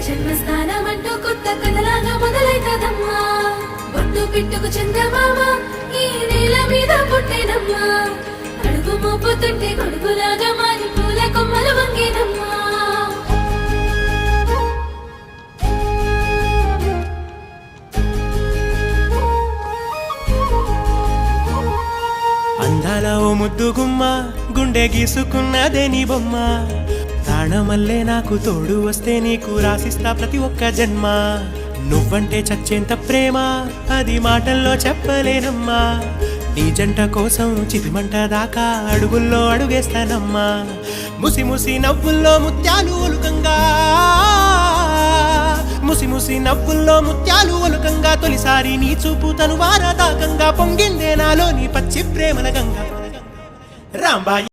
జన్మస్థానం అంటూ కొత్త కథలాగా మొదలైతదమ్మా. బొట్టు పిట్టుకు చందమామ ఈ నేల మీద పుట్టేనమ్మా. అడుగు మోపుతుంటే గొడుగులాగా మారి పూల కొమ్మలు వంగేనమ్మా. అందాల ఓ ముద్దు గుమ్మ గుండె గీసుకున్నదే నీ బొమ్మ. ప్రాణమల్లే నాకు తోడు వస్తే నీకు రాసిస్తా ప్రతి ఒక్క జన్మ. నువ్వంటే చచ్చేంత ప్రేమ అది మాటల్లో చెప్పలేనమ్మా. నీ జంట కోసం చితిమంట దాకా అడుగుల్లో అడుగేస్తానమ్మా. ముసి ముసి నవ్వుల్లో ముత్యాలు ఒలుకంగా, ముసి ముసి నవ్వుల్లో ముత్యాలు ఒలుకంగా తొలిసారి నీ చూపు తను వారదాకంగా పొంగిందే నాలో నీ పచ్చి ప్రేమల గంగా. రాంబాయి